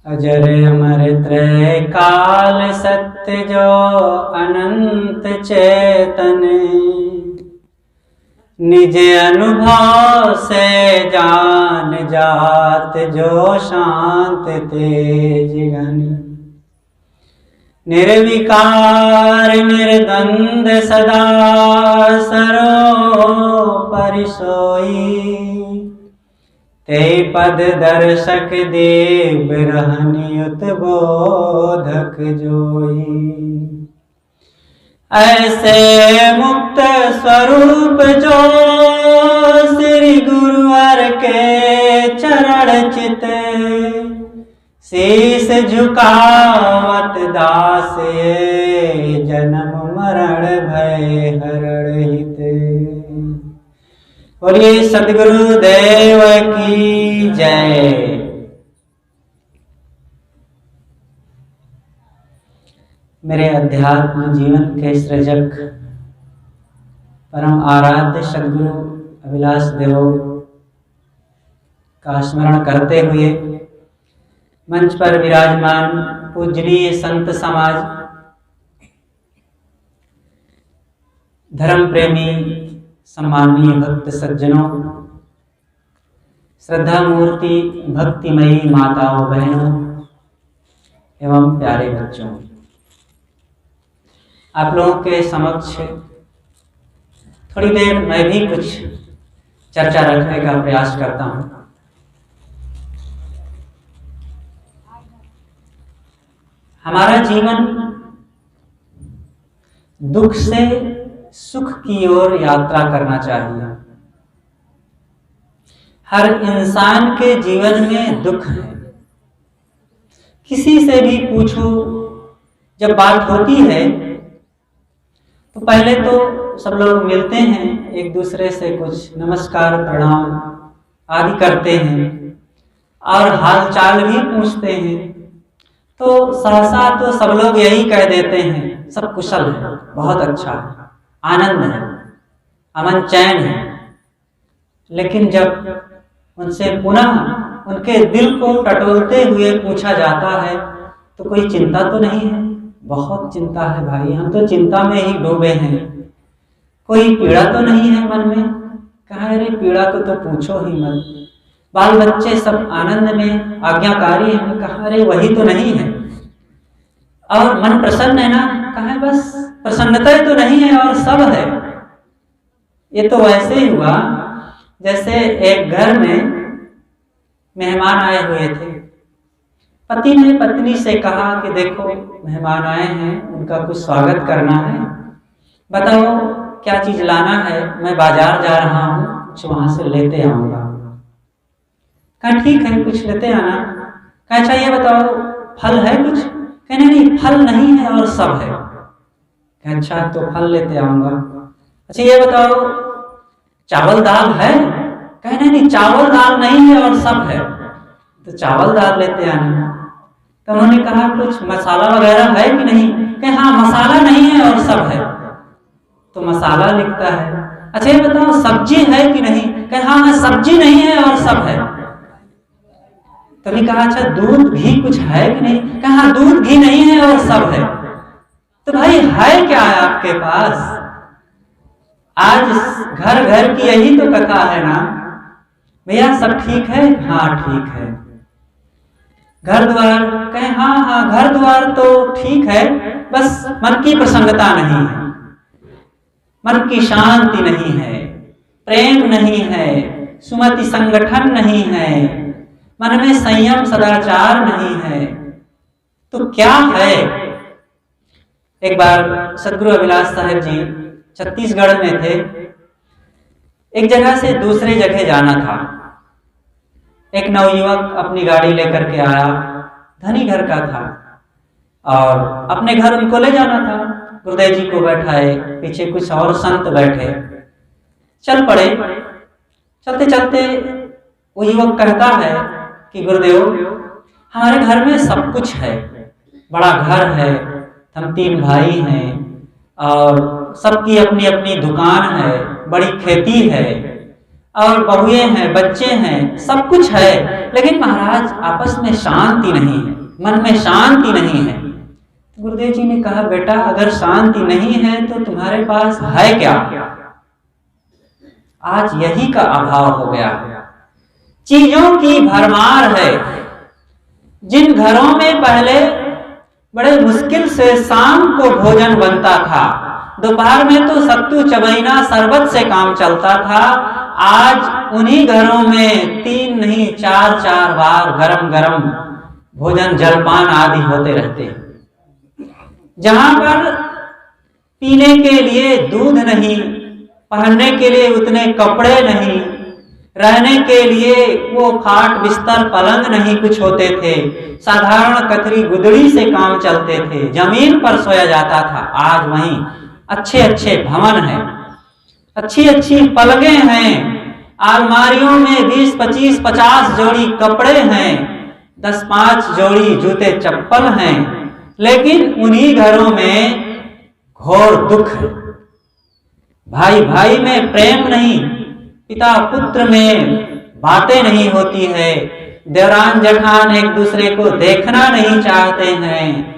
अजर अमर त्रय काल सत्य जो अनंत चेतन, निज अनुभव से जान जात जो शांत तेज घन। निर्विकार निर्द्वंद सदा सरोपरि सोई, ते पद दर्शक देव रहनि उतबोधक जोई। ऐसे मुक्त स्वरूप जो श्री गुरुवर के चरण चित, शीस झुकावत दास जन्म मरण भय हरण हित। बोलिए सद्गुरु देव की जय। मेरे अध्यात्म जीवन के सृजक परम आराध्य सद्गुरु अभिलाष देव का स्मरण करते हुए मंच पर विराजमान पूजनीय संत समाज, धर्म प्रेमी सम्माननीय भक्त सज्जनों, श्रद्धा मूर्ति भक्तिमयी माताओं बहनों एवं प्यारे बच्चों, आप लोगों के समक्ष थोड़ी देर मैं भी कुछ चर्चा रखने का प्रयास करता हूं। हमारा जीवन दुख से सुख की ओर यात्रा करना चाहिए। हर इंसान के जीवन में दुख है। किसी से भी पूछो, जब बात होती है तो पहले तो सब लोग मिलते हैं, एक दूसरे से कुछ नमस्कार प्रणाम आदि करते हैं और हाल चाल भी पूछते हैं। तो सहसा तो सब लोग यही कह देते हैं, सब कुशल है, बहुत अच्छा है, आनंद है, अमन चैन है। लेकिन जब उनसे पुनः उनके दिल को टटोलते हुए पूछा जाता है तो कोई चिंता तो नहीं है? बहुत चिंता है भाई, हम तो चिंता में ही डूबे हैं। कोई पीड़ा तो नहीं है मन में? कहा अरे पीड़ा को तो पूछो ही मत, बाल बच्चे सब आनंद में आज्ञाकारी हैं। कहा अरे वही तो नहीं है। और मन प्रसन्न है ना? कहा बस प्रसन्नता तो नहीं है और सब है। ये तो वैसे ही हुआ जैसे एक घर में मेहमान आए हुए थे। पति ने पत्नी से कहा कि देखो मेहमान आए हैं, उनका कुछ स्वागत करना है, बताओ क्या चीज लाना है, मैं बाजार जा रहा हूँ, कुछ वहां से लेते आऊंगा। कहा ठीक है कुछ लेते आना। कहा अच्छा ये बताओ फल है कुछ? कहने नहीं फल नहीं है और सब है। कहा अच्छा तो फल लेते आऊंगा। अच्छा ये बताओ चावल दाल है? कहने नहीं चावल दाल नहीं है और सब है। तो चावल दाल लेते आना। तो उन्होंने कहा कुछ मसाला वगैरह है कि नहीं? कहे हाँ मसाला नहीं है और सब है। तो मसाला लिखता है। अच्छा ये बताओ सब्जी है कि नहीं? कहे हाँ सब्जी नहीं है और सब है। तभी कहा अच्छा दूध घी कुछ है कि नहीं? कहा दूध घी नहीं है और सब है। तो भाई है क्या है आपके पास? आज घर घर की यही तो कथा है ना भैया, सब ठीक है? हाँ ठीक है। घर द्वार? कहे हाँ हाँ घर द्वार तो ठीक है, बस मन की प्रसन्नता नहीं है, मन की शांति नहीं है, प्रेम नहीं है, सुमति संगठन नहीं है, मन में संयम सदाचार नहीं है। तो क्या है? एक बार सद्गुरु अभिलाष साहब जी छत्तीसगढ़ में थे। एक जगह से दूसरे जगह जाना था। एक नवयुवक अपनी गाड़ी लेकर के आया, धनी घर का था और अपने घर उनको ले जाना था। गुरुदेव जी को बैठाए, पीछे कुछ और संत बैठे, चल पड़े। चलते चलते वो युवक कहता है कि गुरुदेव हमारे घर में सब कुछ है, बड़ा घर है, हम 3 भाई हैं और सबकी अपनी अपनी दुकान है, बड़ी खेती है और बहुएं हैं, बच्चे हैं, सब कुछ है, लेकिन महाराज आपस में शांति नहीं है, मन में शांति नहीं है। गुरुदेव जी ने कहा, बेटा अगर शांति नहीं है तो तुम्हारे पास है क्या? आज यही का अभाव हो गया है, चीजों की भरमार है। जिन घरों में पहले बड़े मुश्किल से शाम को भोजन बनता था, दोपहर में तो सत्तू चबैना शरबत से काम चलता था, आज उन्हीं घरों में 3 नहीं 4 बार गरम गरम भोजन जलपान आदि होते रहते हैं। जहां पर पीने के लिए दूध नहीं, पहनने के लिए उतने कपड़े नहीं, रहने के लिए वो खाट बिस्तर पलंग नहीं कुछ होते थे, साधारण कतरी गुदड़ी से काम चलते थे, जमीन पर सोया जाता था। आज वहीं अच्छे अच्छे भवन हैं, अच्छी अच्छी पलंगें हैं, अलमारियों में 20, 25, 50 जोड़ी कपड़े हैं, 10-5 जोड़ी जूते चप्पल हैं, लेकिन उन्हीं घरों में घोर दुख है। भाई भाई में प्रेम नहीं, पिता पुत्र में बातें नहीं होती है, देवरान जेठान एक दूसरे को देखना नहीं चाहते हैं,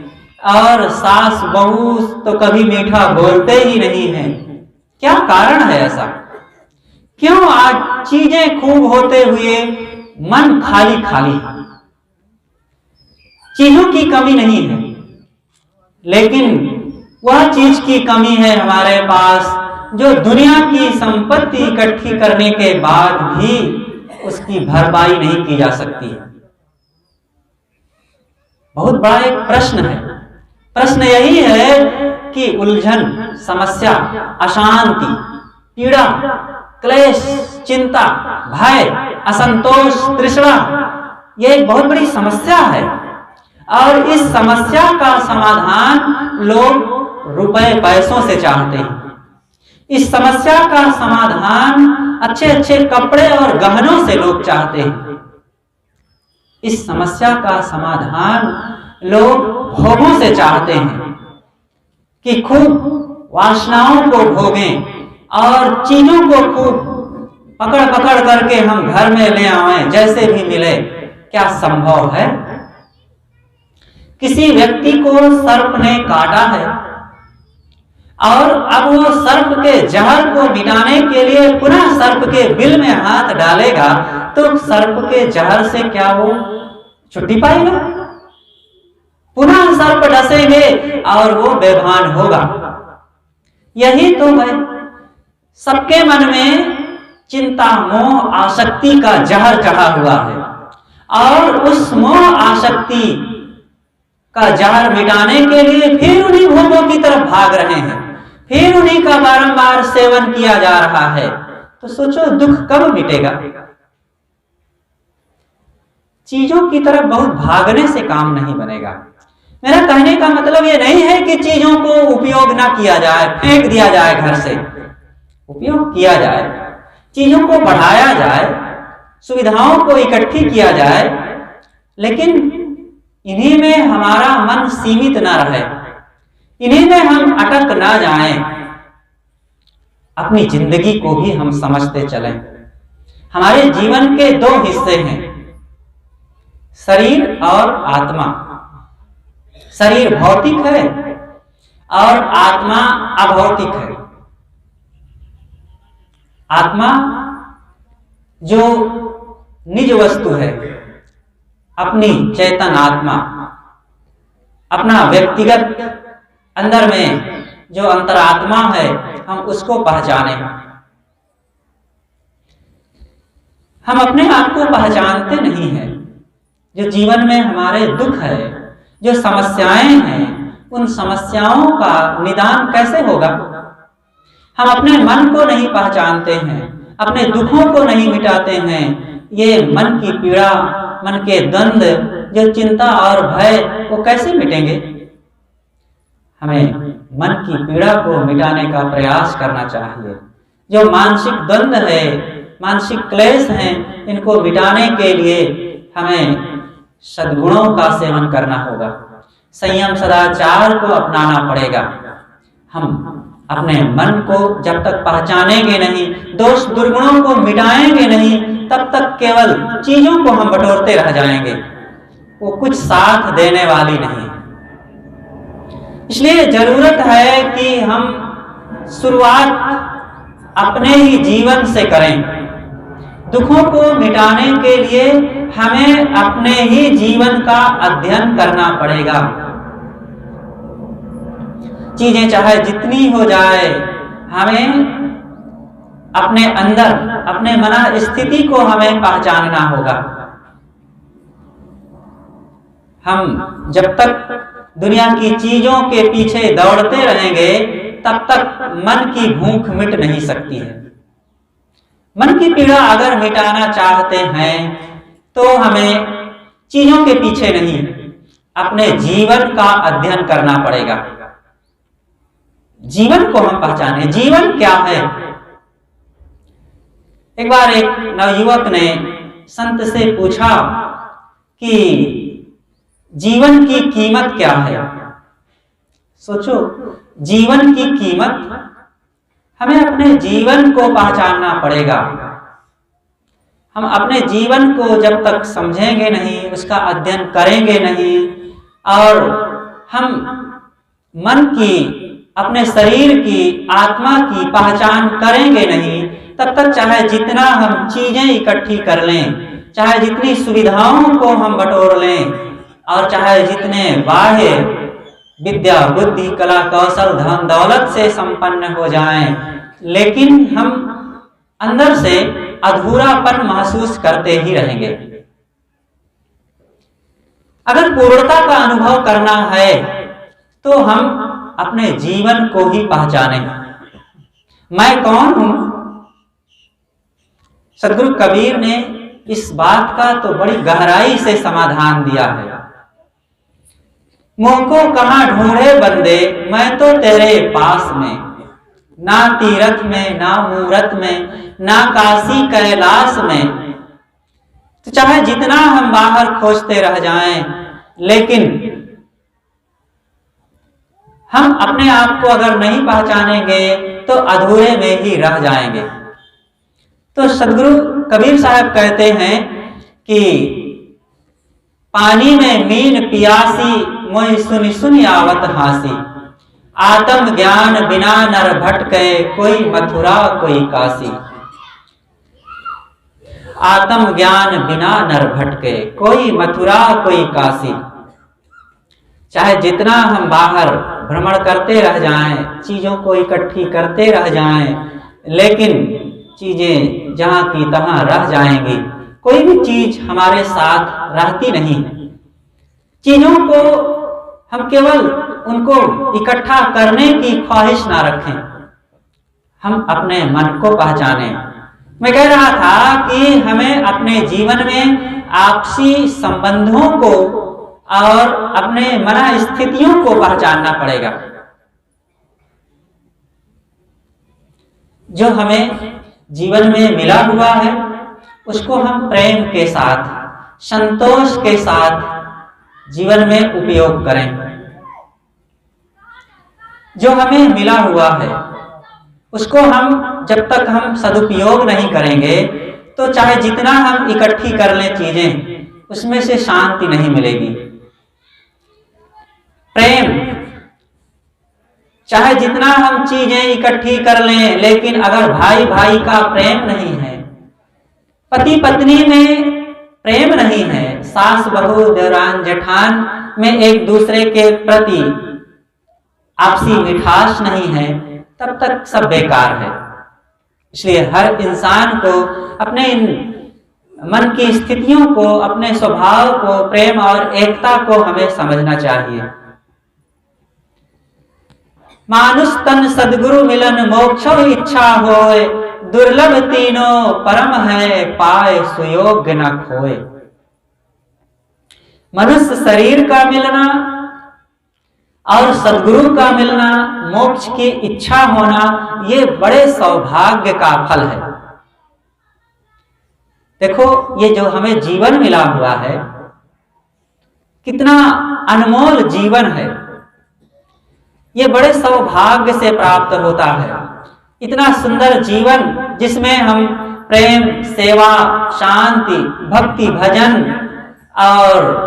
और सास बहू तो कभी मीठा बोलते ही नहीं हैं। क्या कारण है ऐसा? क्यों आज चीजें खूब होते हुए मन खाली खाली? चीजों की कमी नहीं है, लेकिन वह चीज की कमी है हमारे पास जो दुनिया की संपत्ति इकट्ठी करने के बाद भी उसकी भरपाई नहीं की जा सकती है। बहुत बड़ा एक प्रश्न है। प्रश्न यही है कि उलझन, समस्या, अशांति, पीड़ा, क्लेश, चिंता, भय, असंतोष, तृष्णा, यह एक बहुत बड़ी समस्या है। और इस समस्या का समाधान लोग रुपए पैसों से चाहते हैं। इस समस्या का समाधान अच्छे अच्छे कपड़े और गहनों से लोग चाहते हैं। इस समस्या का समाधान लोग भोगों से चाहते हैं कि खूब वासनाओं को भोगें और चीजों को खूब पकड़ पकड़ करके हम घर में ले आएं, जैसे भी मिले। क्या संभव है? किसी व्यक्ति को सर्प ने काटा है और अब वो सर्प के जहर को मिटाने के लिए पुनः सर्प के बिल में हाथ डालेगा, तो सर्प के जहर से क्या वो छुट्टी पाएगा? पुनः सर्प डसेंगे और वो बेभान होगा। यही तो है, सबके मन में चिंता, मोह, आसक्ति का जहर चढ़ा हुआ है, और उस मोह आसक्ति का जहर मिटाने के लिए फिर उन्हीं भोगों की तरफ भाग रहे हैं, फिर उन्हीं का बारंबार सेवन किया जा रहा है। तो सोचो दुख कब मिटेगा? चीजों की तरफ बहुत भागने से काम नहीं बनेगा। मेरा कहने का मतलब ये नहीं है कि चीजों को उपयोग ना किया जाए, फेंक दिया जाए घर से। उपयोग किया जाए, चीजों को बढ़ाया जाए, सुविधाओं को इकट्ठी किया जाए, लेकिन इन्हीं में हमारा मन सीमित ना रहे, इन्हीं में हम अटक ना जाएं। अपनी जिंदगी को भी हम समझते चलें। हमारे जीवन के 2 हिस्से हैं, शरीर और आत्मा। शरीर भौतिक है और आत्मा अभौतिक है। आत्मा जो निज वस्तु है, अपनी चेतन आत्मा, अपना व्यक्तिगत अंदर में जो अंतरात्मा है, हम उसको पहचाने। हम अपने आप को पहचानते नहीं हैं। जो जीवन में हमारे दुख है, जो समस्याएं हैं, उन समस्याओं का निदान कैसे होगा? हम अपने मन को नहीं पहचानते हैं, अपने दुखों को नहीं मिटाते हैं। ये मन की पीड़ा, मन के द्वंद, जो चिंता और भय, वो कैसे मिटेंगे? हमें मन की पीड़ा को मिटाने का प्रयास करना चाहिए। जो मानसिक द्वंद है, मानसिक क्लेश हैं, इनको मिटाने के लिए हमें सद्गुणों का सेवन करना होगा, संयम सदाचार को अपनाना पड़ेगा। हम अपने मन को जब तक पहचानेंगे नहीं, दोष दुर्गुणों को मिटाएंगे नहीं, तब तक केवल चीजों को हम बटोरते रह जाएंगे, वो कुछ साथ देने वाली नहीं। इसलिए जरूरत है कि हम शुरुआत अपने ही जीवन से करें। दुखों को मिटाने के लिए हमें अपने ही जीवन का अध्ययन करना पड़ेगा। चीजें चाहे जितनी हो जाए, हमें अपने अंदर अपने मन स्थिति को हमें पहचानना होगा। हम जब तक दुनिया की चीजों के पीछे दौड़ते रहेंगे, तब तक मन की भूख मिट नहीं सकती है। मन की पीड़ा अगर मिटाना चाहते हैं तो हमें चीजों के पीछे नहीं, अपने जीवन का अध्ययन करना पड़ेगा। जीवन को हम पहचाने, जीवन क्या है। एक बार एक नवयुवक ने संत से पूछा कि जीवन की कीमत क्या है। सोचो, जीवन की कीमत, हमें अपने जीवन को पहचानना पड़ेगा। हम अपने जीवन को जब तक समझेंगे नहीं, उसका अध्ययन करेंगे नहीं, और हम मन की, अपने शरीर की, आत्मा की पहचान करेंगे नहीं, तब तक चाहे जितना हम चीजें इकट्ठी कर लें, चाहे जितनी सुविधाओं को हम बटोर लें, और चाहे जितने बाह्य विद्या, बुद्धि, कला, कौशल, धन दौलत से संपन्न हो जाएं, लेकिन हम अंदर से अधूरापन महसूस करते ही रहेंगे। अगर पूर्णता का अनुभव करना है तो हम अपने जीवन को ही पहचानें। मैं कौन हूं? सदगुरु कबीर ने इस बात का तो बड़ी गहराई से समाधान दिया है। मुंह को कहां ढूंढे बंदे, मैं तो तेरे पास में, ना तीरथ में, ना मूरत में, ना काशी कैलाश में। तो चाहे जितना हम बाहर खोजते रह जाएं, लेकिन हम अपने आप को अगर नहीं पहचानेंगे तो अधूरे में ही रह जाएंगे। तो सदगुरु कबीर साहब कहते हैं कि पानी में मीन पियासी, मोहि सुनि सुनि आवत हासी। आत्म ज्ञान बिना नर भटके, कोई मथुरा कोई काशी। आत्म ज्ञान बिना नर भटके, कोई मथुरा कोई काशी। चाहे जितना हम बाहर भ्रमण करते रह जाएं, चीजों को इकट्ठी करते रह जाएं, लेकिन चीजें जहां की तहां रह जाएंगी। कोई भी चीज हमारे साथ रहती नहीं। चीजों को हम केवल उनको इकट्ठा करने की ख्वाहिश ना रखें, हम अपने मन को पहचानें। मैं कह रहा था कि हमें अपने जीवन में आपसी संबंधों को और अपने मन स्थितियों को पहचानना पड़ेगा। जो हमें जीवन में मिला हुआ है, उसको हम प्रेम के साथ, संतोष के साथ जीवन में उपयोग करें। जो हमें मिला हुआ है, उसको हम जब तक हम सदुपयोग नहीं करेंगे, तो चाहे जितना हम इकट्ठी कर लें चीजें, उसमें से शांति नहीं मिलेगी। प्रेम, चाहे जितना हम चीजें इकट्ठी कर लें, लेकिन अगर भाई भाई का प्रेम नहीं है, पति पत्नी में प्रेम नहीं है, सास बहू देवरान जेठान में एक दूसरे के प्रति आपसी मिठास नहीं है, तब तक सब बेकार है। इसलिए हर इंसान को अपने इन मन की स्थितियों को, अपने स्वभाव को, प्रेम और एकता को हमें समझना चाहिए। मानुष तन सदगुरु मिलन, मोक्षो इच्छा होए। दुर्लभ तीनों परम है, पाए सुयोग न खोए। मनुष्य शरीर का मिलना और सदगुरु का मिलना, मोक्ष की इच्छा होना, ये बड़े सौभाग्य का फल है। देखो, ये जो हमें जीवन मिला हुआ है, कितना अनमोल जीवन है। ये बड़े सौभाग्य से प्राप्त होता है। इतना सुंदर जीवन जिसमें हम प्रेम, सेवा, शांति, भक्ति, भजन और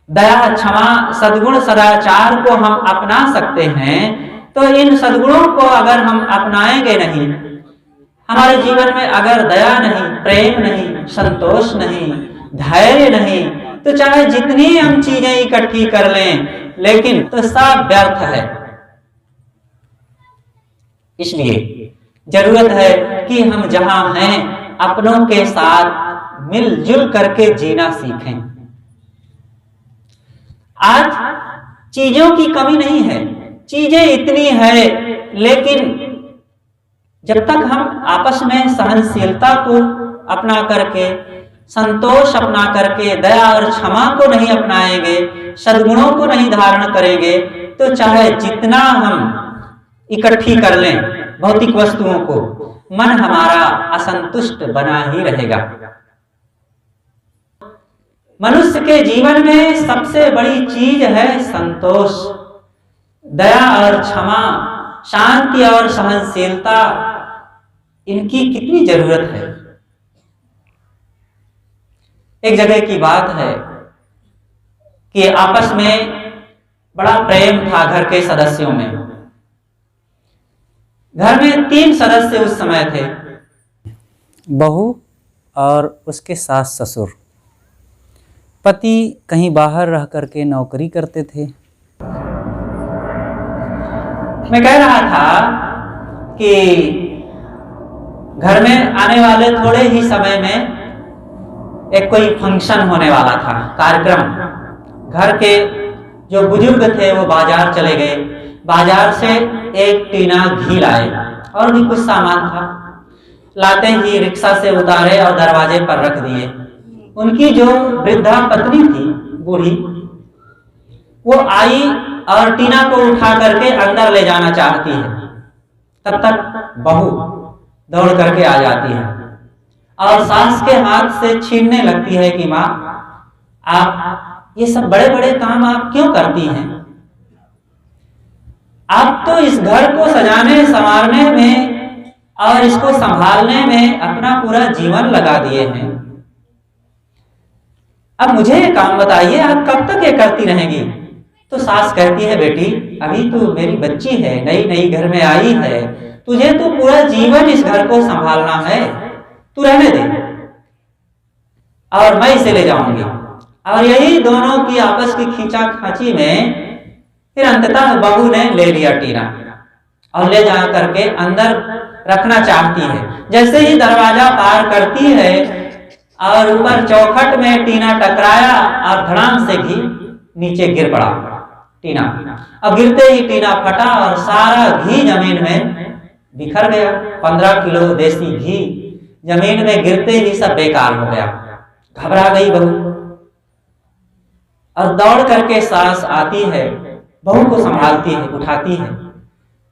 दया, क्षमा, सद्गुण, सदाचार को हम अपना सकते हैं। तो इन सद्गुणों को अगर हम अपनाएंगे नहीं, हमारे जीवन में अगर दया नहीं, प्रेम नहीं, संतोष नहीं, धैर्य नहीं, तो चाहे जितनी हम चीजें इकट्ठी कर लें, लेकिन तो सब व्यर्थ है। इसलिए जरूरत है कि हम जहां हैं अपनों के साथ मिलजुल करके जीना सीखें। आज चीजों की कमी नहीं है, चीजें इतनी है, लेकिन जब तक हम आपस में सहनशीलता को अपना करके, संतोष अपना करके, दया और क्षमा को नहीं अपनाएंगे, सद्गुणों को नहीं धारण करेंगे, तो चाहे जितना हम इकट्ठी कर लें भौतिक वस्तुओं को, मन हमारा असंतुष्ट बना ही रहेगा। मनुष्य के जीवन में सबसे बड़ी चीज है संतोष, दया और क्षमा, शांति और सहनशीलता। इनकी कितनी जरूरत है। एक जगह की बात है कि आपस में बड़ा प्रेम था घर के सदस्यों में। घर में 3 सदस्य उस समय थे, बहू और उसके सास ससुर। पति कहीं बाहर रह करके नौकरी करते थे। मैं कह रहा था कि घर में आने वाले थोड़े ही समय में एक कोई फंक्शन होने वाला था, कार्यक्रम। घर के जो बुजुर्ग थे वो बाजार चले गए, बाजार से एक टीना घी लाए और भी कुछ सामान था। लाते ही रिक्शा से उतारे और दरवाजे पर रख दिए। उनकी जो वृद्धा पत्नी थी, बूढ़ी, वो आई और टीना को उठा करके अंदर ले जाना चाहती है। तब तक बहू दौड़ करके आ जाती है और सास के हाथ से छीनने लगती है कि माँ, आप ये सब बड़े बड़े काम आप क्यों करती हैं? आप तो इस घर को सजाने संवारने में और इसको संभालने में अपना पूरा जीवन लगा दिए हैं। अब मुझे ये काम बताइए, आप कब तक ये करती रहेंगी? तो सास कहती है, बेटी अभी तो मेरी बच्ची है, नई नई घर में आई है, तुझे तो पूरा जीवन इस घर को संभालना है, तू रहने दे और मैं इसे ले जाऊंगी। और यही दोनों की आपस की खींचा खांची में फिर अंततः बहू ने ले लिया टीना और ले जा करके अंदर रखना चाहती है। जैसे ही दरवाजा पार करती है और ऊपर चौखट में टीना टकराया और धड़ाम से घी नीचे गिर पड़ा टीना। अब गिरते ही टीना फटा और सारा घी जमीन में बिखर गया। 15 किलो देसी घी जमीन में गिरते ही सब बेकार हो गया। घबरा गई बहू और दौड़ करके सास आती है, बहू को संभालती है, उठाती है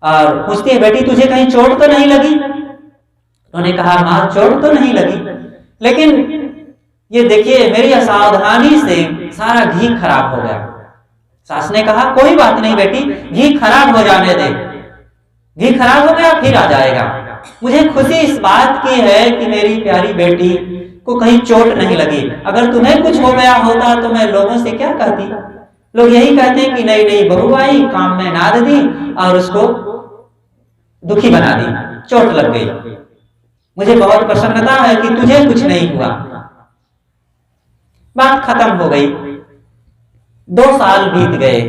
और पूछती है, बेटी तुझे कहीं चोट तो नहीं लगी? उन्होंने कहा, माँ चोट तो नहीं लगी, लेकिन ये देखिए मेरी असावधानी से सारा घी खराब हो गया। सास ने कहा, कोई बात नहीं बेटी, घी खराब हो जाने दे, घी खराब हो गया फिर आ जाएगा। मुझे खुशी इस बात की है कि मेरी प्यारी बेटी को कहीं चोट नहीं लगी। अगर तुम्हें कुछ हो गया होता तो मैं लोगों से क्या कहती? लोग यही कहते हैं कि नई नई बहू आई, काम में नाद दी और उसको दुखी बना दी, चोट लग गई। मुझे बहुत प्रसन्नता है कि तुझे कुछ नहीं हुआ। बात खत्म हो गई। 2 साल बीत गए।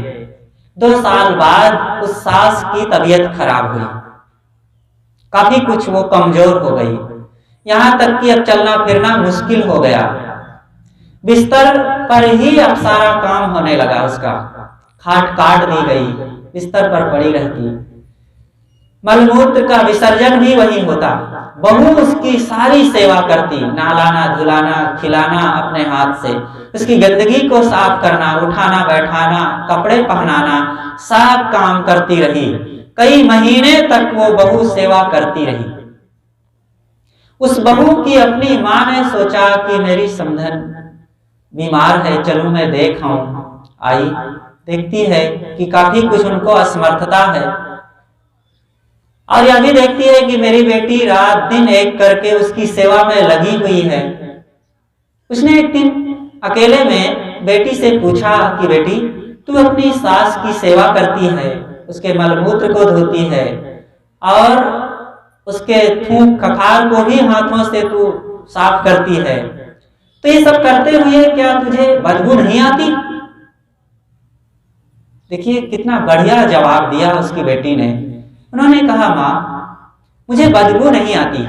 2 साल बाद उस सास की तबीयत खराब हुई, काफी कुछ वो कमजोर हो गई, यहां तक कि अब चलना फिरना मुश्किल हो गया। बिस्तर पर ही अब सारा काम होने लगा उसका। खाट काट दी गई, बिस्तर पर पड़ी रहती, मलमूत्र का विसर्जन भी वही होता। बहू उसकी सारी सेवा करती, नहलाना, धुलाना, खिलाना अपने हाथ से, उसकी गंदगी को साफ करना, उठाना बैठाना, कपड़े पहनाना, सब काम करती रही। कई महीने तक वो बहू सेवा करती रही। उस बहू की अपनी माँ ने सोचा कि मेरी समधन बीमार है, चलूं मैं देख आऊं। आई, देखती है कि काफी कुछ उनको असमर्थता है, और यह भी देखती है कि मेरी बेटी रात दिन एक करके उसकी सेवा में लगी हुई है। उसने एक दिन अकेले में बेटी से पूछा कि बेटी, तू अपनी सास की सेवा करती है, उसके मलमूत्र को धोती है और उसके थूक खखार को भी हाथों से तू साफ करती है, तो ये सब करते हुए क्या तुझे बदबू नहीं आती? देखिए कितना बढ़िया जवाब दिया उसकी बेटी ने। उन्होंने कहा, माँ मुझे बदबू नहीं आती,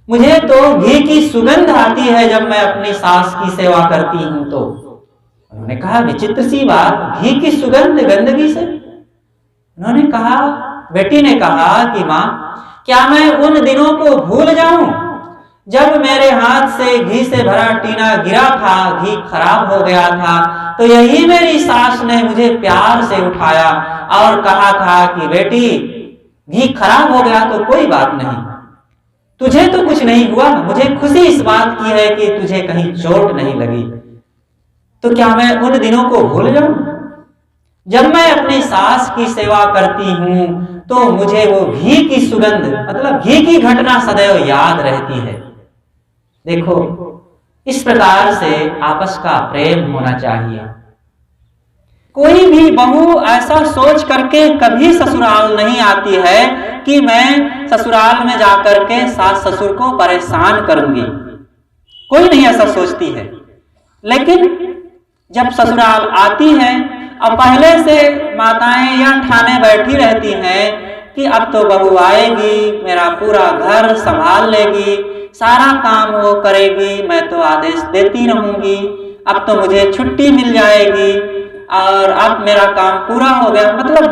मुझे तो घी की सुगंध आती है जब मैं अपनी सास की सेवा करती हूं तो। उन्होंने कहा, विचित्र सी बात, घी की सुगंध गंदगी से? उन्होंने कहा, बेटी ने कहा कि माँ क्या मैं उन दिनों को भूल जाऊं जब मेरे हाथ से घी से भरा टीना गिरा था, घी खराब हो गया था, तो यही मेरी सास ने मुझे प्यार से उठाया और कहा था कि बेटी घी खराब हो गया तो कोई बात नहीं, तुझे तो कुछ नहीं हुआ, मुझे खुशी इस बात की है कि तुझे कहीं चोट नहीं लगी। तो क्या मैं उन दिनों को भूल जाऊं जब मैं अपनी सास की सेवा करती हूं तो मुझे वो घी की सुगंध, मतलब घी की घटना सदैव याद रहती है। देखो इस प्रकार से आपस का प्रेम होना चाहिए। कोई भी बहू ऐसा सोच करके कभी ससुराल नहीं आती है कि मैं ससुराल में जाकर के सास ससुर को परेशान करूंगी, कोई नहीं ऐसा सोचती है। लेकिन जब ससुराल आती है और पहले से माताएं यह ठाने बैठी रहती हैं कि अब तो बहू आएगी, मेरा पूरा घर संभाल लेगी, सारा काम वो करेगी, मैं तो आदेश देती रहूंगी, अब तो मुझे छुट्टी मिल जाएगी और अब मेरा काम पूरा हो गया, मतलब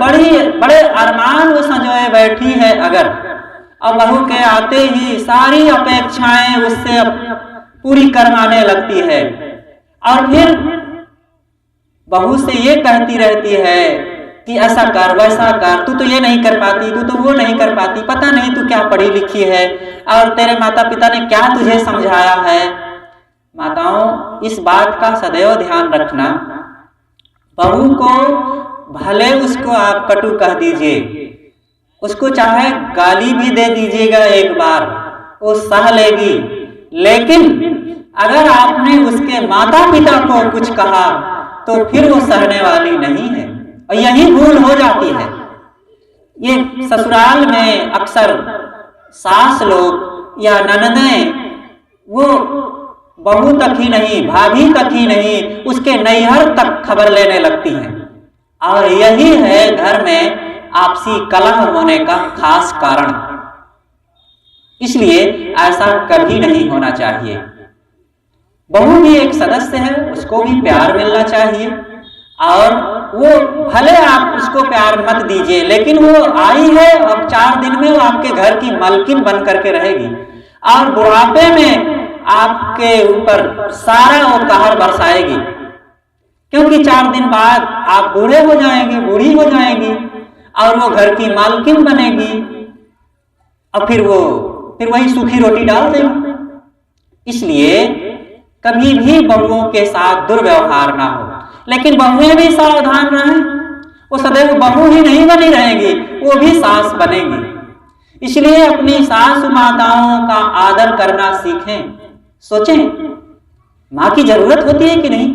बड़े अरमान वो संजोए बैठी है। अगर अब बहू के आते ही सारी अपेक्षाएं उससे पूरी करवाने लगती है और फिर बहू से ये कहती रहती है कि ऐसा कर वैसा कर, तू तो ये नहीं कर पाती, तू तो वो नहीं कर पाती, पता नहीं तू क्या पढ़ी लिखी है और तेरे माता पिता ने क्या तुझे समझाया है। माताओं इस बात का सदैव ध्यान रखना, बहू को भले उसको आप कटु कह दीजिए, उसको चाहे गाली भी दे दीजिएगा एक बार, वो सह लेगी, लेकिन अगर आपने उसके माता पिता को कुछ कहा तो फिर वो सहने वाली नहीं है, और यही भूल हो जाती है। ये ससुराल में अक्सर सास लोग या ननदें वो बहू तक ही नहीं, भाभी तक ही नहीं, उसके नैहर तक खबर लेने लगती हैं, और यही है घर में आपसी कलह होने का खास कारण। इसलिए ऐसा कभी नहीं होना चाहिए। बहू भी एक सदस्य है, उसको भी प्यार मिलना चाहिए, और वो भले आप उसको प्यार मत दीजिए, लेकिन वो आई है अब 4 दिन में वो आपके घर की मालकिन बन करके रहेगी और बुढ़ापे में आपके ऊपर सारा वो कहर बरसाएगी, क्योंकि 4 दिन बाद आप बूढ़े हो जाएंगे, बूढ़ी हो जाएंगी और वो घर की मालकिन बनेगी और फिर वही सूखी रोटी डाल देगी। इसलिए कभी भी बहुओं के साथ दुर्व्यवहार ना हो, लेकिन बहुएं भी सावधान रहें, वो सदैव बहू ही नहीं बनी रहेंगी, वो भी सास बनेगी। इसलिए अपनी सास माताओं का आदर करना सीखें। सोचें माँ की जरूरत होती है कि नहीं।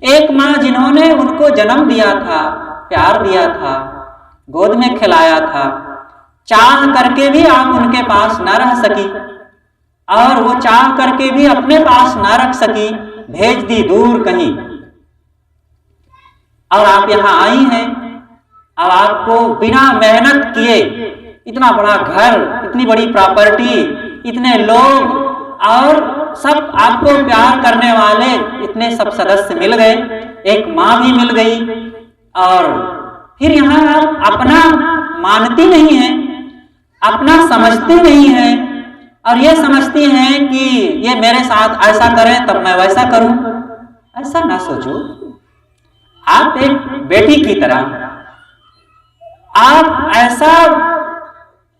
एक माँ जिन्होंने उनको जन्म दिया था, प्यार दिया था, गोद में खिलाया था, चाह करके भी आप उनके पास न रह सकी और वो चाह करके भी अपने पास न रख सकी, भेज दी दूर कहीं, और आप यहाँ आई हैं। अब आपको बिना मेहनत किए इतना बड़ा घर, इतनी बड़ी प्रॉपर्टी, इतने लोग और सब आपको प्यार करने वाले इतने सब सदस्य मिल गए, एक माँ भी मिल गई, और फिर यहाँ आप अपना मानती नहीं है, अपना समझती नहीं है और ये समझती हैं कि ये मेरे साथ ऐसा करें तब मैं वैसा करूं। ऐसा ना सोचो। आप एक बेटी की तरह आप ऐसा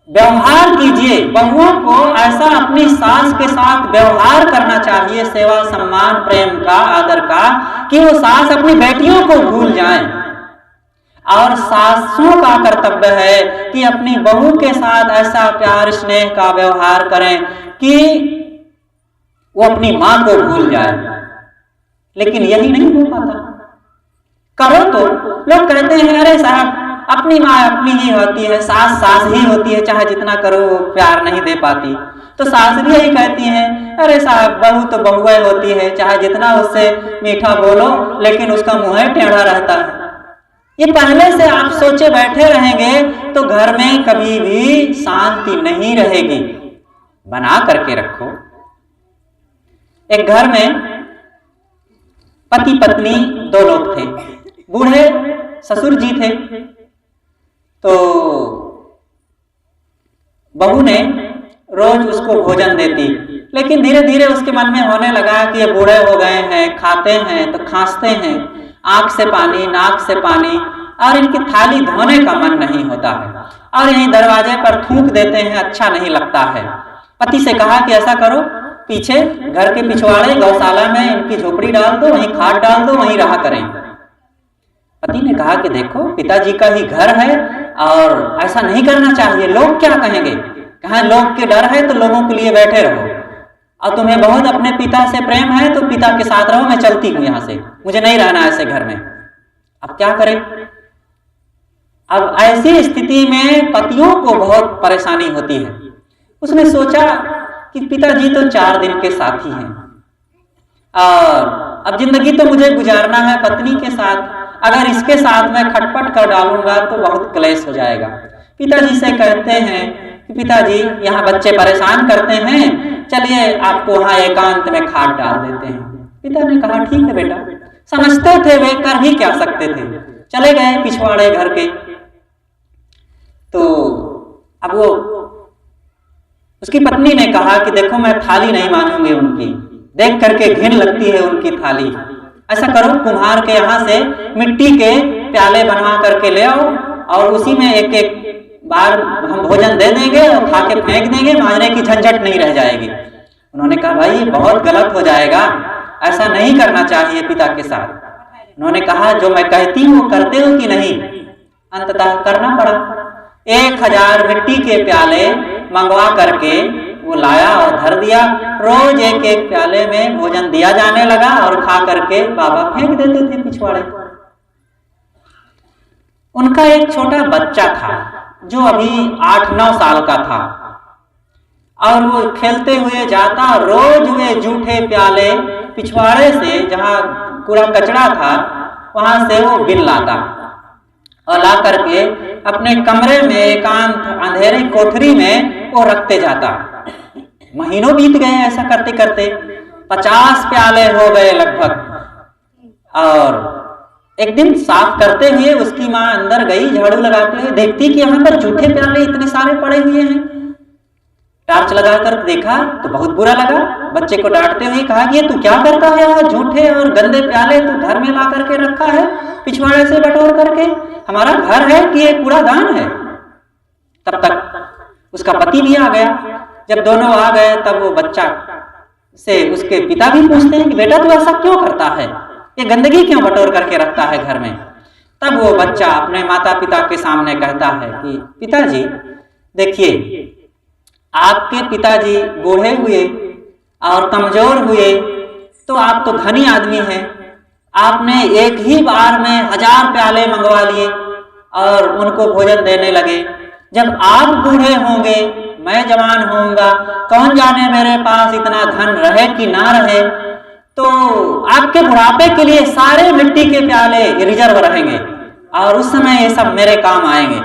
व्यवहार कीजिए, बहुओं को ऐसा अपनी सास के साथ व्यवहार करना चाहिए, सेवा सम्मान प्रेम का, आदर का, कि वो सास अपनी बेटियों को भूल जाएं। और सासों का कर्तव्य है कि अपनी बहू के साथ ऐसा प्यार स्नेह का व्यवहार करें कि वो अपनी मां को भूल जाए, लेकिन यही नहीं हो पाता। करो तो लोग कहते हैं अरे साहब अपनी माँ अपनी ही होती है, सास सास ही होती है, चाहे जितना करो प्यार नहीं दे पाती। तो सास भी यही कहती हैं अरे साहब बहू तो बहुए होती है, चाहे जितना उससे मीठा बोलो लेकिन उसका मुंह टेढ़ा रहता है। ये पहले से आप सोचे बैठे रहेंगे तो घर में कभी भी शांति नहीं रहेगी। बना करके रखो। एक घर में पति पत्नी दो लोग थे। बूढ़े ससुर जी थे, तो बहू ने रोज उसको भोजन देती, लेकिन धीरे धीरे उसके मन में होने लगा कि ये बूढ़े हो गए हैं, खाते हैं तो खांसते हैं, आंख से पानी नाक से पानी, और इनकी थाली धोने का मन नहीं होता है, और यहीं दरवाजे पर थूक देते हैं, अच्छा नहीं लगता है। पति से कहा कि ऐसा करो, पीछे घर के पिछवाड़े गौशाला में इनकी झोपड़ी डाल दो, वहीं खाद डाल दो, वहीं रहा करें। पति ने कहा कि देखो पिताजी का ही घर है और ऐसा नहीं करना चाहिए, लोग क्या कहेंगे। कहा लोग के डर है तो लोगों के लिए बैठे रहो, और तुम्हें बहुत अपने पिता से प्रेम है तो पिता के साथ रहो, मैं चलती हूँ यहाँ से, मुझे नहीं रहना ऐसे घर में। अब क्या करें। अब ऐसी स्थिति में पतियों को बहुत परेशानी होती है। उसने सोचा कि पिताजी तो 4 दिन के साथी हैं और अब जिंदगी तो मुझे गुजारना है पत्नी के साथ, अगर इसके साथ मैं खटपट कर डालूंगा तो बहुत क्लेश हो जाएगा। पिताजी से कहते हैं कि पिताजी यहाँ बच्चे परेशान करते हैं, चलिए आपको वहाँ एकांत में खाद डाल देते हैं। पिता ने कहा ठीक है बेटा। समझते थे वे कर ही क्या सकते थे, चले गए पिछवाड़े घर के। तो अब वो उसकी पत्नी ने कहा कि देखो मैं थाली नहीं मांगूंगी उनकी, देख करके घिन लगती है उनकी थाली। ऐसा करो कुम्हार के यहाँ से मिट्टी के प्याले बनवा करके ले आओ और उसी में एक एक बार हम भोजन दे देंगे और खा के फेंक देंगे, मांगने की झंझट नहीं रह जाएगी। उन्होंने कहा भाई ये बहुत गलत हो जाएगा, ऐसा नहीं करना चाहिए पिता के साथ। उन्होंने कहा जो मैं कहती हूँ करते हो कि नहीं। अंततः करना पड़ा। 1000 मिट्टी के प्याले मंगवा करके वो लाया और धर दिया। रोज एक एक प्याले में भोजन दिया जाने लगा और खा करके बाबा फेंक देते थे पिछवाड़े। उनका एक छोटा बच्चा था जो अभी 8-9 साल का था और वो खेलते हुए जाता, रोज वे जूठे प्याले पिछवाड़े से जहां कूड़ा कचरा था वहां से वो बिन लाता और ला करके अपने कमरे में एकांत अंधेरी कोठरी में वो रखते जाता। महीनों बीत गए ऐसा करते करते, 50 प्याले हो गए लगभग। और एक दिन साफ करते हुए उसकी माँ अंदर गई झाड़ू लगाते हुए, देखती कि यहाँ पर जूठे प्याले इतने सारे पड़े हुए हैं। टार्च लगाकर देखा तो बहुत बुरा लगा। बच्चे को डांटते हुए कहा कि ये तू क्या करता है, यहाँ जूठे और गंदे प्याले तू घर में ला करके रखा है पिछवाड़े से बटोर करके, हमारा घर है कि ये कूड़ादान है। तब तक उसका पति भी आ गया। जब दोनों आ गए तब वो बच्चा से उसके पिता भी पूछते हैं कि बेटा तू ऐसा क्यों करता है, ये गंदगी क्यों बटोर करके रखता है घर में। तब वो बच्चा अपने माता पिता के सामने कहता है कि पिताजी देखिए आपके पिताजी बूढ़े हुए और कमजोर हुए तो आप तो धनी आदमी हैं, आपने एक ही बार में 1000 प्याले मंगवा लिए और उनको भोजन देने लगे। जब आप बूढ़े होंगे मैं जवान होऊंगा, कौन जाने मेरे पास इतना धन रहे कि ना रहे, तो आपके बुढ़ापे के लिए सारे मिट्टी के प्याले रिजर्व रहेंगे और उस समय ये सब मेरे काम आएंगे।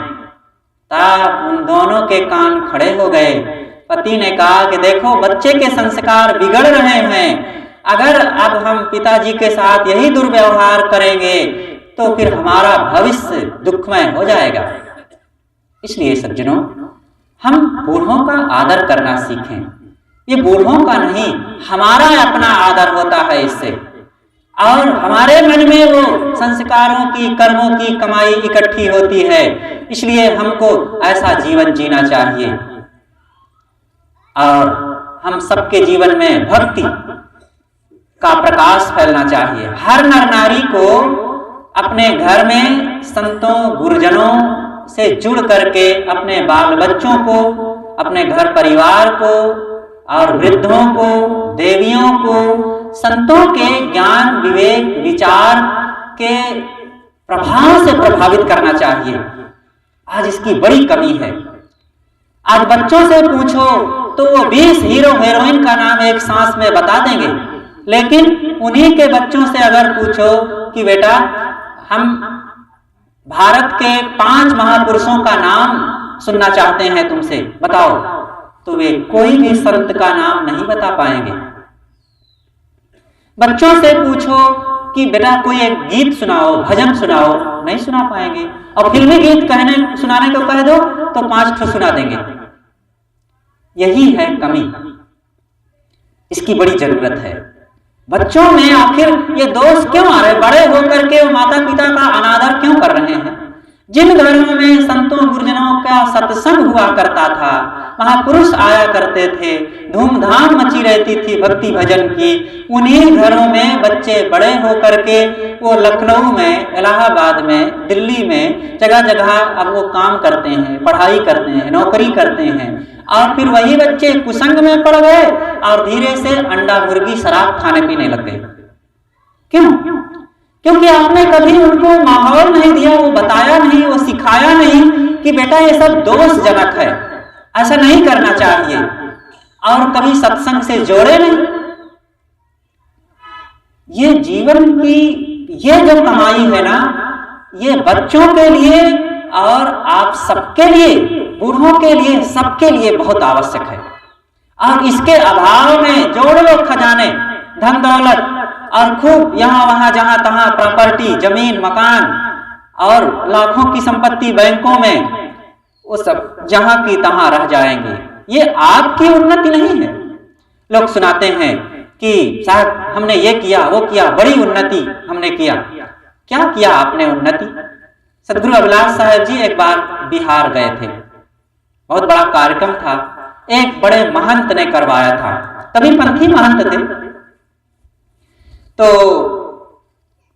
तब उन दोनों के कान खड़े हो गए। पति ने कहा कि देखो बच्चे के संस्कार बिगड़ रहे हैं, अगर अब हम पिताजी के साथ यही दुर्व्यवहार करेंगे तो फिर हमारा भविष्य दुखमय हो जाएगा। इसलिए सज्जनों हम बूढ़ों का आदर करना सीखें। ये बूढ़ों का नहीं हमारा अपना आदर होता है इससे, और हमारे मन में वो संस्कारों की कर्मों की कमाई इकट्ठी होती है। इसलिए हमको ऐसा जीवन जीना चाहिए और हम सबके जीवन में भक्ति का प्रकाश फैलना चाहिए। हर नर नारी को अपने घर में संतों गुरुजनों से जुड़ करके अपने बाल बच्चों को, अपने घर परिवार को और वृद्धों को, देवियों को संतों के ज्ञान विवेक विचार के प्रभाव से प्रभावित करना चाहिए। आज इसकी बड़ी कमी है। आज बच्चों से पूछो तो वो 20 हीरो हीरोइन का नाम एक सांस में बता देंगे, लेकिन उन्हीं के बच्चों से अगर पूछो कि बेटा हम भारत के 5 महापुरुषों का नाम सुनना चाहते हैं तुमसे, बताओ, तो वे कोई भी संत का नाम नहीं बता पाएंगे। बच्चों से पूछो कि बेटा कोई एक गीत सुनाओ, भजन सुनाओ, नहीं सुना पाएंगे। और फिल्मी गीत सुनाने को कह दो तो 5 ठो सुना देंगे। यही है कमी, इसकी बड़ी जरूरत है। बच्चों में आखिर ये दोष क्यों आ रहे? बड़े होकर के वो माता पिता का अनादर क्यों कर रहे हैं? जिन घरों में संतों गुरुजनों का सत्संग हुआ करता था, महापुरुष आया करते थे, धूमधाम मची रहती थी भक्ति भजन की, उन्हीं घरों में बच्चे बड़े होकर के वो लखनऊ में, इलाहाबाद में, दिल्ली में जगह जगह अब वो काम करते हैं, पढ़ाई करते हैं, नौकरी करते हैं। और फिर वही बच्चे कुसंग में पड़ गए और धीरे से अंडा मुर्गी शराब खाने पीने लग गए। क्यों? क्योंकि आपने कभी उनको माहौल नहीं दिया, वो बताया नहीं, वो सिखाया नहीं कि बेटा ये सब दोषजनक है, ऐसा नहीं करना चाहिए, और कभी सत्संग से जोड़े नहीं। ये जीवन की ये जो कमाई है ना, ये बच्चों के लिए और आप सबके लिए, बूढ़ों के लिए, सबके लिए बहुत आवश्यक है। और इसके अभाव में जोड़ लो खजाने, धन दौलत और खूब यहाँ वहां जहां तहां प्रॉपर्टी, जमीन मकान और लाखों की संपत्ति बैंकों में, वो सब जहां की तहां रह जाएंगे। ये आपकी उन्नति नहीं है। लोग सुनाते हैं कि साहब हमने ये किया वो किया, बड़ी उन्नति हमने किया। क्या किया आपने उन्नति? सदगुरु अभिलाष साहब जी एक बार बिहार गए थे, बहुत बड़ा कार्यक्रम था, एक बड़े महंत ने करवाया था, कभी पंथी महंत थे। तो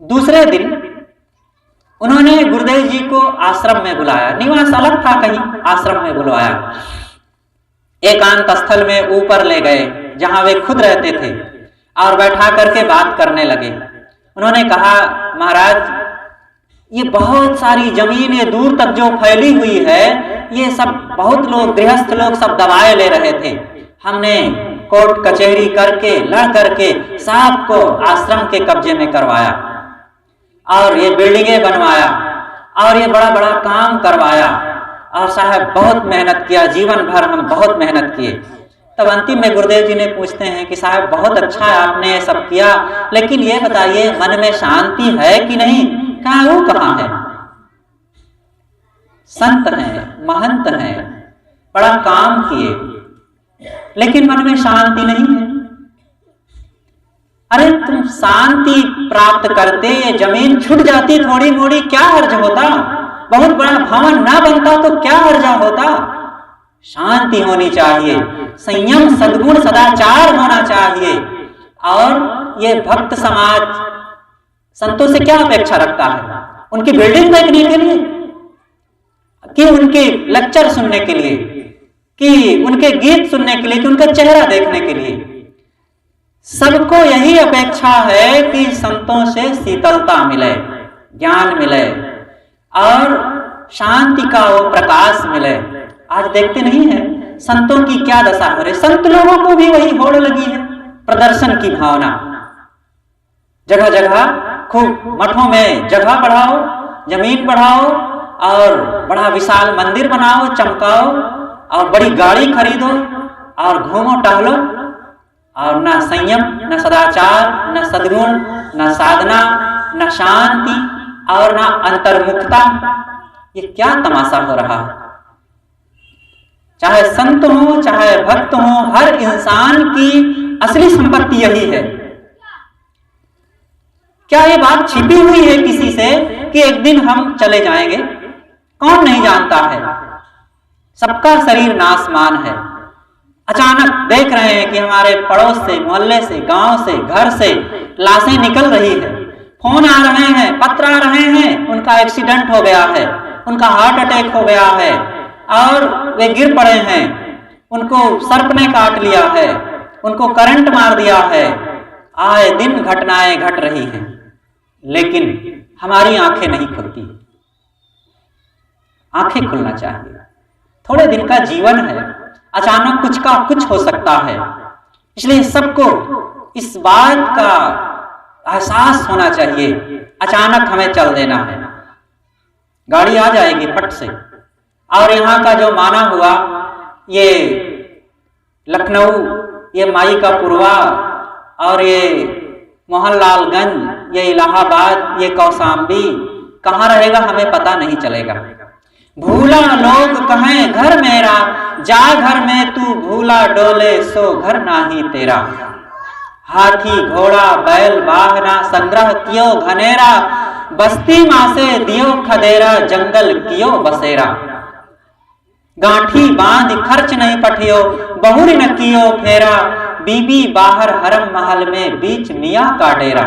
दूसरे दिन उन्होंने गुरुदेव जी को आश्रम में बुलाया, निवास अलग था कहीं, आश्रम में बुलवाया, एकांत स्थल में ऊपर ले गए जहां वे खुद रहते थे और बैठा करके बात करने लगे। उन्होंने कहा, महाराज ये बहुत सारी जमीन ये दूर तक जो फैली हुई है, ये सब बहुत लोग, गृहस्थ लोग सब दबाए ले रहे थे, हमने कोर्ट कचहरी करके लड़ करके साहब को आश्रम के कब्जे में करवाया और ये बिल्डिंगें बनवाया और ये बड़ा बड़ा काम करवाया और साहब बहुत मेहनत किया, जीवन भर हम बहुत मेहनत किए। तब अंतिम में गुरुदेव जी ने पूछते हैं कि साहब बहुत अच्छा है आपने ये सब किया, लेकिन ये बताइए मन में शांति है कि नहीं? कहाँ वो कहाँ है? संत हैं, महंत हैं, बड़ा काम किए, लेकिन मन में शांति नहीं है। अरे तुम शांति प्राप्त करते, ये जमीन छूट जाती थोड़ी मोड़ी, क्या हर्ज होता? बहुत बड़ा भवन ना बनता तो क्या हर्जा होता? शांति होनी चाहिए, संयम सद्गुण सदाचार होना चाहिए। और ये भक्त समाज संतों से क्या अपेक्षा रखता है? उनकी बिल्डिंग देखने के लिए, कि उनके लेक्चर सुनने के लिए, कि उनके गीत सुनने के लिए, कि उनका चेहरा देखने के लिए? सबको यही अपेक्षा है कि संतों से शीतलता मिले, ज्ञान मिले और शांति का वो प्रकाश मिले। आज देखते नहीं है संतों की क्या दशा हो रही। संत लोगों को भी वही होड़ लगी है, प्रदर्शन की भावना। जगह जगह खूब मठों में जगह बढ़ाओ, जमीन बढ़ाओ और बड़ा विशाल मंदिर बनाओ, चमकाओ और बड़ी गाड़ी खरीदो और घूमो टहलो, और न संयम, न सदाचार, न सद्गुण, न साधना, न शांति और न अंतर्मुखता। ये क्या तमाशा हो रहा है? चाहे संत हो चाहे भक्त हो, हर इंसान की असली संपत्ति यही है। क्या ये बात छिपी हुई है किसी से कि एक दिन हम चले जाएंगे? कौन नहीं जानता है, सबका शरीर नाशमान है। अचानक देख रहे हैं कि हमारे पड़ोस से, मोहल्ले से, गांव से, घर से लाशें निकल रही है, फोन आ रहे हैं, पत्र आ रहे हैं, उनका एक्सीडेंट हो गया है, उनका हार्ट अटैक हो गया है और वे गिर पड़े हैं, उनको सर्प ने काट लिया है, उनको करंट मार दिया है। आए दिन घटनाएं घट रही हैं, लेकिन हमारी आंखें नहीं खुलती। आंखें खुलना चाहिए। थोड़े दिन का जीवन है, अचानक कुछ का कुछ हो सकता है, इसलिए सबको इस बात का एहसास होना चाहिए। अचानक हमें चल देना है, गाड़ी आ जाएगी फट से। और यहाँ का जो माना हुआ, ये लखनऊ, ये माई का पुरवा और ये मोहनलालगंज, ये इलाहाबाद, ये कौसाम्बी कहाँ रहेगा हमें पता नहीं चलेगा। भूला लोग कहें घर मेरा, जा घर में तू भूला डोले सो घर नाही तेरा। हाथी घोड़ा बैल वाहना संग्रह कियो घनेरा, बस्ती मासे दियो खदेरा जंगल कियो बसेरा। गांठी बांध खर्च नहीं पठियो बहुरी न कियो फेरा, बीबी बाहर हरम महल में बीच मियाँ का डेरा।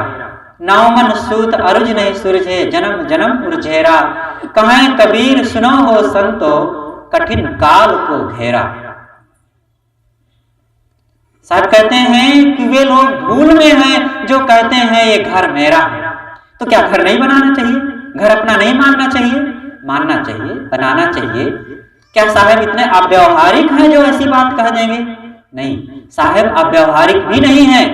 नावमन सूत अरुज नहीं सुरझे जन्म जन्म उर्झेरा, कहें कबीर सुनो हो संतो कठिन काल को घेरा। साहब कहते हैं कि वे लोग भूल में हैं जो कहते हैं ये घर मेरा है। तो क्या घर नहीं बनाना चाहिए? घर अपना नहीं मानना चाहिए? मानना चाहिए, बनाना चाहिए। क्या साहब इतने अव्यवहारिक हैं जो ऐसी बात कह देंगे? नहीं, साहब अव्यवहारिक भी नहीं है,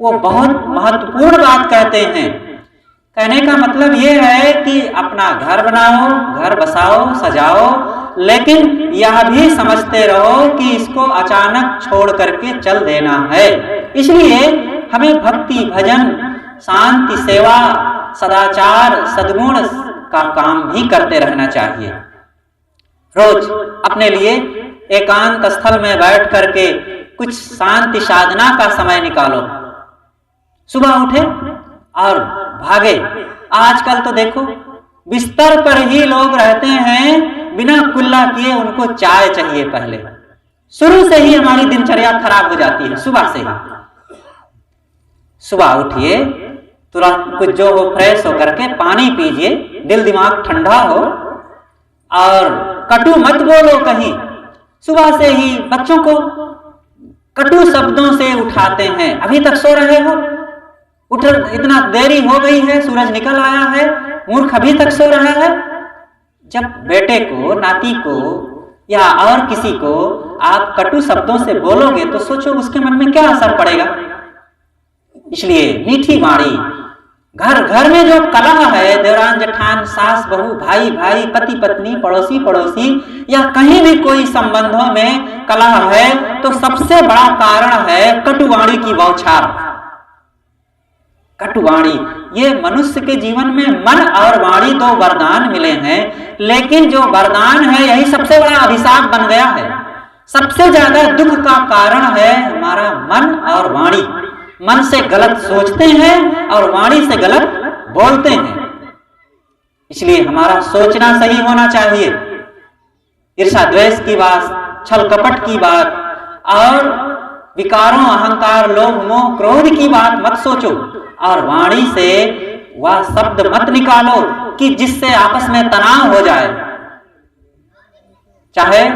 वो बहुत महत्वपूर्ण बात कहते हैं। कहने का मतलब ये है कि अपना घर बनाओ, घर बसाओ, सजाओ, लेकिन यह भी समझते रहो कि इसको अचानक छोड़ करके चल देना है। इसलिए हमें भक्ति, भजन, शांति, सेवा, सदाचार, सद्गुण का काम भी करते रहना चाहिए। रोज अपने लिए एकांत स्थल में बैठ करके कुछ शांति साधना का समय निकालो। सुबह उठे और भागे। आजकल तो देखो बिस्तर पर ही लोग रहते हैं, बिना कुल्ला किए उनको चाय चाहिए। पहले शुरू से ही हमारी दिनचर्या खराब हो जाती है। सुबह से ही सुबह उठिए, तुरंत कुछ जो हो फ्रेश होकर के पानी पीजिए, दिल दिमाग ठंडा हो, और कटु मत बोलो कहीं। सुबह से ही बच्चों को कटु शब्दों से उठाते हैं। अभी तक सो रहे हो, उठ, इतना देरी हो गई है, सूरज निकल आया है, मूर्ख अभी तक सो रहा है। जब बेटे को, नाती को या और किसी को आप कटु शब्दों से बोलोगे तो सोचो उसके मन में क्या असर पड़ेगा। इसलिए मीठी वाणी, घर घर में जो कलह है, देवरान जेठान, सास बहू, भाई भाई, पति पत्नी, पड़ोसी पड़ोसी, या कहीं भी कोई संबंधों में कलह है, तो सबसे बड़ा कारण है कटुवाणी की बौछार। कटुवाणी, ये मनुष्य के जीवन में मन और वाणी दो वरदान मिले हैं, लेकिन जो वरदान है यही सबसे बड़ा अभिशाप बन गया है। सबसे ज्यादा दुख का कारण है हमारा मन और वाणी। मन से गलत सोचते हैं और वाणी से गलत बोलते हैं। इसलिए हमारा सोचना सही होना चाहिए। ईर्ष्या द्वेष की बात, छल कपट की बात और विकारों, अहंकार, लोभ, मोह, क्रोध की बात मत सोचो, और वाणी से वह शब्द मत निकालो कि जिससे आपस में तनाव हो जाए। चाहे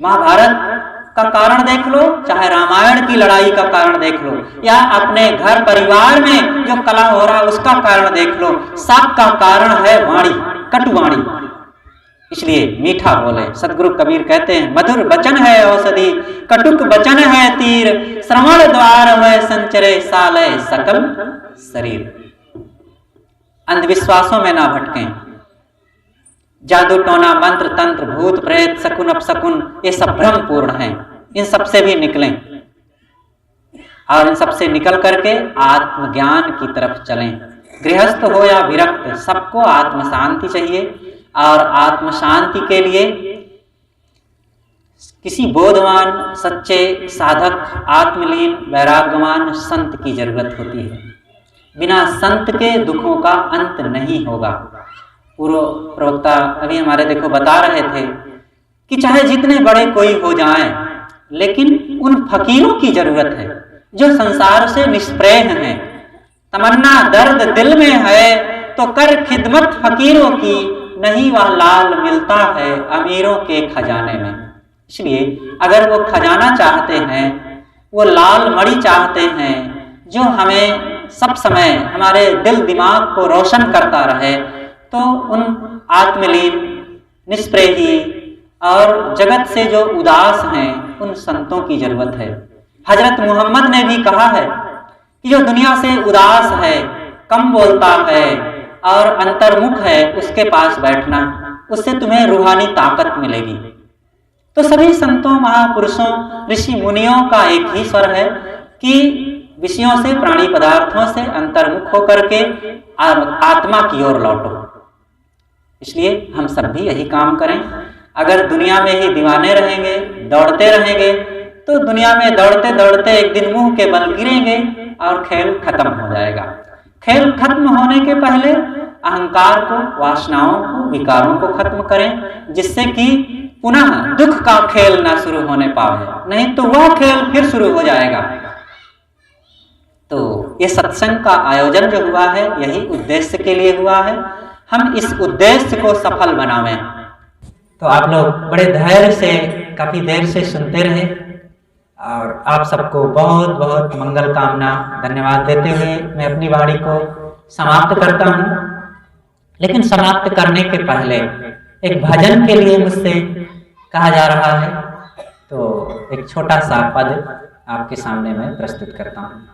महाभारत का कारण देख लो, चाहे रामायण की लड़ाई का कारण देख लो, या अपने घर परिवार में जो कलह हो रहा है उसका कारण देख लो। सब का कारण है वाणी, कटुवाणी। इसलिए मीठा बोले। सदगुरु कबीर कहते हैं, मधुर वचन है औषधि, कटुक वचन है तीर, श्रवण द्वार है संचरे सालय सकल शरीर। अंधविश्वासों में ना भटकें। जादू टोना, मंत्र तंत्र, भूत प्रेत, शकुन अपशकुन, ये सब भ्रम पूर्ण हैं। इन सब से भी निकलें और इन सब से निकल करके आत्मज्ञान की तरफ चलें। गृहस्थ हो या विरक्त, सबको आत्म शांति चाहिए, और आत्म शांति के लिए किसी बोधवान, सच्चे साधक, आत्मलीन, वैराग्यवान संत की जरूरत होती है। बिना संत के दुखों का अंत नहीं होगा। पूर्व प्रवक्ता अभी हमारे देखो बता रहे थे कि चाहे जितने बड़े कोई हो जाएं, लेकिन उन फकीरों की जरूरत है जो संसार से निष्प्रेह हैं, तमन्ना दर्द दिल में है तो कर खिदमत फकीरों की, नहीं वह लाल मिलता है अमीरों के खजाने में। इसलिए अगर वो खजाना चाहते हैं, वो लाल मणि चाहते हैं जो हमें सब समय हमारे दिल दिमाग को रोशन करता रहे, तो उन आत्मलीन, निष्प्रेही और जगत से जो उदास हैं उन संतों की जरूरत है। हजरत मोहम्मद ने भी कहा है कि जो दुनिया से उदास है, कम बोलता है और अंतर्मुख है, उसके पास बैठना, उससे तुम्हें रूहानी ताकत मिलेगी। तो सभी संतों, महापुरुषों, ऋषि मुनियों का एक ही स्वर है कि विषयों से, प्राणी पदार्थों से अंतर्मुख होकर के आत्मा की ओर लौटो। इसलिए हम सब भी यही काम करें। अगर दुनिया में ही दीवाने रहेंगे, दौड़ते रहेंगे, तो दुनिया में दौड़ते दौड़ते एक दिन मुंह के बल गिरेंगे और खेल खत्म हो जाएगा। खेल खत्म होने के पहले अहंकार को, वासनाओं को, विकारों को खत्म करें, जिससे कि पुनः दुख का खेल ना शुरू होने पावे, नहीं तो वह खेल फिर शुरू हो जाएगा। तो ये सत्संग का आयोजन जो हुआ है, यही उद्देश्य के लिए हुआ है। हम इस उद्देश्य को सफल बनावें। तो आप लोग बड़े धैर्य से काफी देर से सुनते रहे और आप सबको बहुत बहुत मंगल कामना, धन्यवाद देते हुए मैं अपनी वाणी को समाप्त करता हूँ। लेकिन समाप्त करने के पहले एक भजन के लिए मुझसे कहा जा रहा है, तो एक छोटा सा पद आपके सामने मैं प्रस्तुत करता हूँ।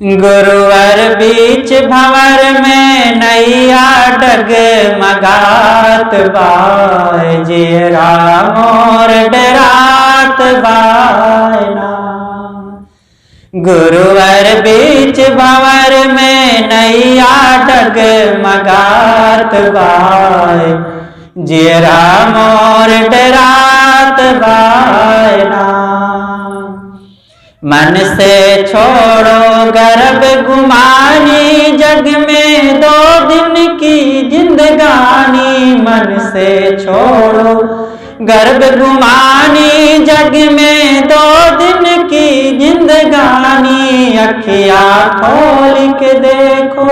गुरुवर बीच भंवर में नैया डगमगात बाय, जेरा मोर डरात बायना। गुरुवर बीच भंवर में नैया डगमगात बाय, जेरा मोर डरात बायना। मन से छोड़ो गर्भ गुमानी, जग में 2 दिन की जिंदगानी। मन से छोड़ो गर्भ गुमानी, जग में 2 दिन की जिंदगानी। अखियाँ खोल के देखो,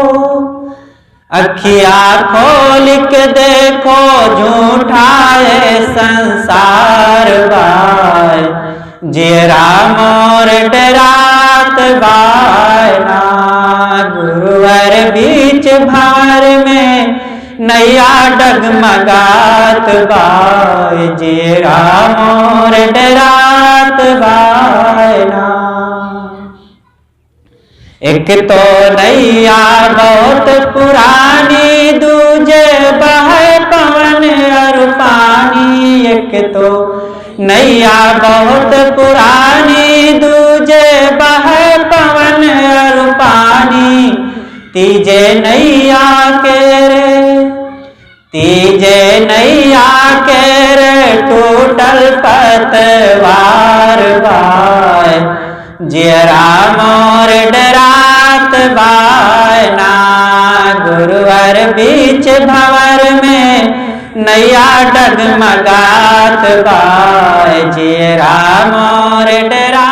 अखियाँ खोल के देखो, झूठा है संसार बाय, जेरा मोर डरात बायना। गुरुवर बीच भंवर में नैया डगमगात बाय, जेरा मोर डरात बायना। एक तो नैया बहुत पुरानी, दूजे बहे पवन और पानी। एक तो नैया बहुत पुरानी, दूजे बहे पवन और पानी। तीजे नैया के रे, तीजे नैया के रे, टूटल पतवार बाय, जेरा मोर डरात बायना। गुरुवर बीच भंवर में नैया डगमगात बाय, जेरा मोर डरा